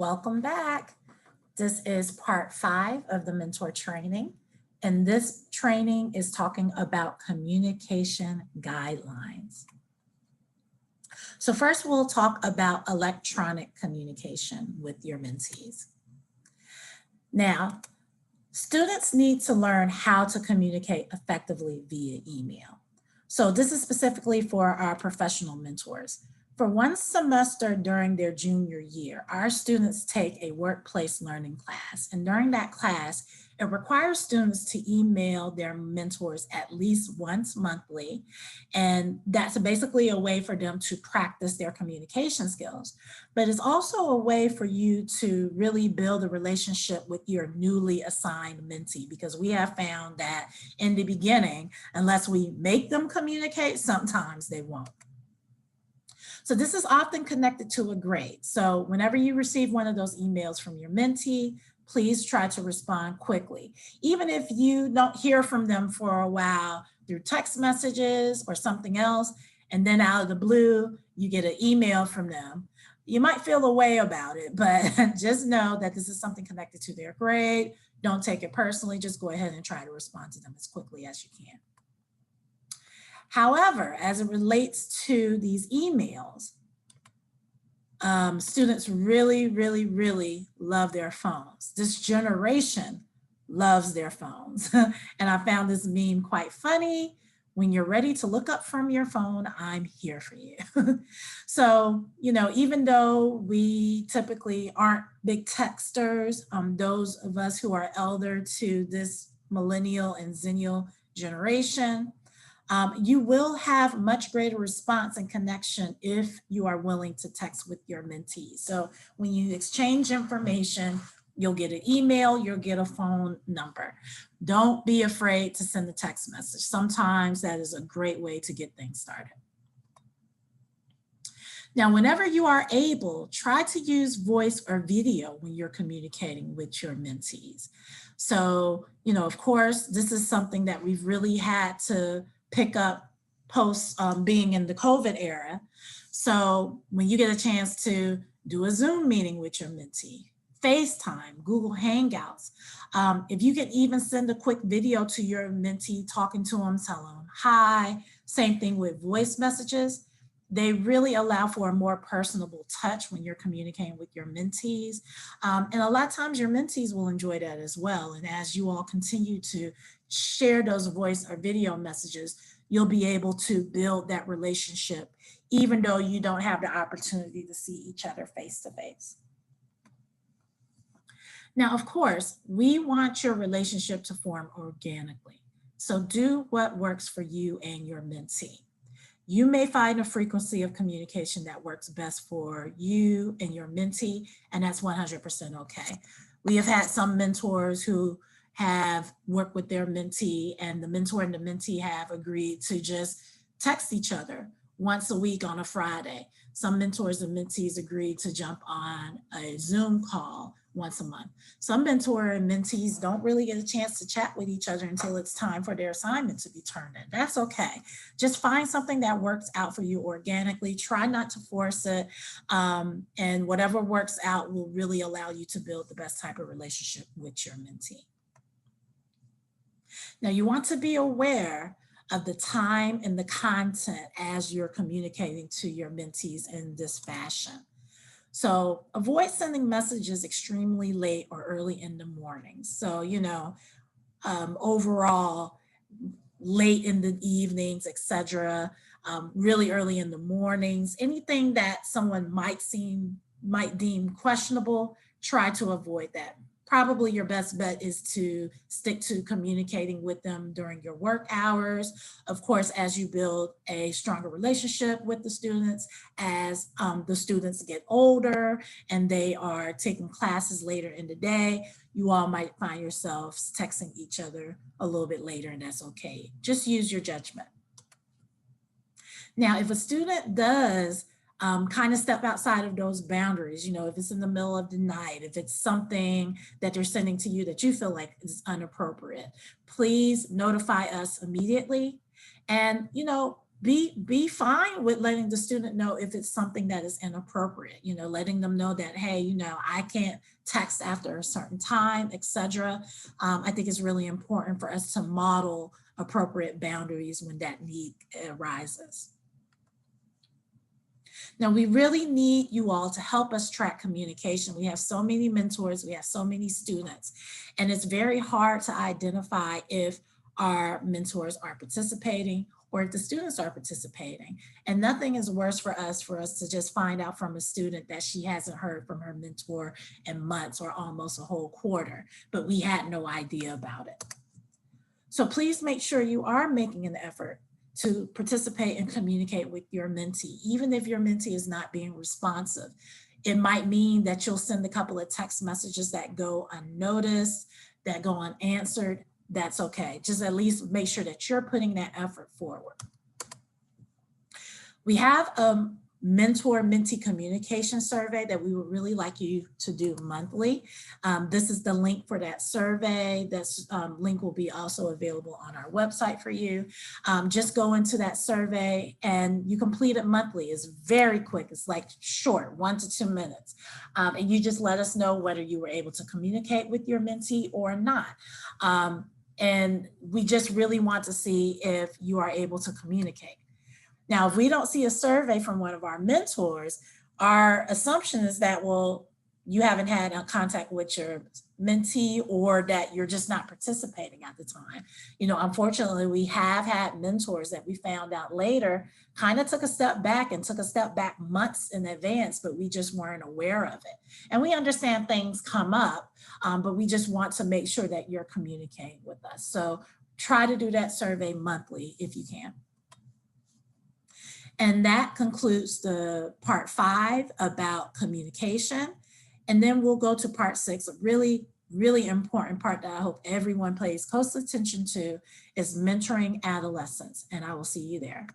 Welcome back. This is part 5 of the mentor training. And this training is talking about communication guidelines. So first we'll talk about electronic communication with your mentees. Now, students need to learn how to communicate effectively via email. So this is specifically for our professional mentors. For one semester during their junior year, our students take a workplace learning class. And during that class, it requires students to email their mentors at least once monthly. And that's basically a way for them to practice their communication skills. But it's also a way for you to really build a relationship with your newly assigned mentee, because we have found that in the beginning, unless we make them communicate, sometimes they won't. So this is often connected to a grade. So whenever you receive one of those emails from your mentee, please try to respond quickly. Even if you don't hear from them for a while through text messages or something else, and then out of the blue, you get an email from them. You might feel a way about it, but just know that this is something connected to their grade. Don't take it personally. Just go ahead and try to respond to them as quickly as you can. However, as it relates to these emails, students really love their phones. This generation loves their phones. And I found this meme quite funny. When you're ready to look up from your phone, I'm here for you. So, even though we typically aren't big texters, those of us who are elder to this millennial and zennial generation, you will have much greater response and connection if you are willing to text with your mentees. So when you exchange information, you'll get an email, you'll get a phone number. Don't be afraid to send a text message. Sometimes that is a great way to get things started. Now, whenever you are able, try to use voice or video when you're communicating with your mentees. So, of course, this is something that we've really had to pick up post being in the COVID era. So when you get a chance to do a Zoom meeting with your mentee, FaceTime, Google Hangouts, if you can even send a quick video to your mentee, talking to them, tell them hi, same thing with voice messages. They really allow for a more personable touch when you're communicating with your mentees. And a lot of times your mentees will enjoy that as well. And as you all continue to share those voice or video messages, you'll be able to build that relationship, even though you don't have the opportunity to see each other face to face. Now, of course, we want your relationship to form organically. So do what works for you and your mentee. You may find a frequency of communication that works best for you and your mentee, and that's 100% okay. We have had some mentors who have worked with their mentee, and the mentor and the mentee have agreed to just text each other once a week on a Friday. Some mentors and mentees agreed to jump on a Zoom call once a month. Some mentor and mentees don't really get a chance to chat with each other until it's time for their assignment to be turned in. That's okay. Just find something that works out for you organically. Try not to force it. And whatever works out will really allow you to build the best type of relationship with your mentee. Now, you want to be aware of the time and the content as you're communicating to your mentees in this fashion. So avoid sending messages extremely late or early in the morning. So, overall, late in the evenings, etc., really early in the mornings, anything that someone might deem questionable, try to avoid that. Probably your best bet is to stick to communicating with them during your work hours. Of course, as you build a stronger relationship with the students, as the students get older and they are taking classes later in the day, you all might find yourselves texting each other a little bit later, and that's okay. Just use your judgment. Now, if a student does kind of step outside of those boundaries, if it's in the middle of the night, if it's something that they're sending to you that you feel like is inappropriate, please notify us immediately. And, be fine with letting the student know if it's something that is inappropriate, you know, letting them know that, hey, you know, I can't text after a certain time, etc. I think it's really important for us to model appropriate boundaries when that need arises. Now, we really need you all to help us track communication. We have so many mentors, we have so many students, and it's very hard to identify if our mentors are participating or if the students are participating. And nothing is worse for us to just find out from a student that she hasn't heard from her mentor in months or almost a whole quarter, but we had no idea about it. So please make sure you are making an effort to participate and communicate with your mentee, even if your mentee is not being responsive. It might mean that you'll send a couple of text messages that go unnoticed, that go unanswered. That's okay. Just at least make sure that you're putting that effort forward. We have a mentor-mentee communication survey that we would really like you to do monthly. This is the link for that survey. That link will be also available on our website for you. Just go into that survey and you complete it monthly. It's very quick. It's like short, 1 to 2 minutes. And you just let us know whether you were able to communicate with your mentee or not. And we just really want to see if you are able to communicate. Now, if we don't see a survey from one of our mentors, our assumption is that, well, you haven't had a contact with your mentee or that you're just not participating at the time. You know, unfortunately, we have had mentors that we found out later kind of took a step back months in advance, but we just weren't aware of it. And we understand things come up, but we just want to make sure that you're communicating with us. So try to do that survey monthly if you can. And that concludes the part 5 about communication. And then we'll go to part 6, a really, really important part that I hope everyone pays close attention to is mentoring adolescents. And I will see you there.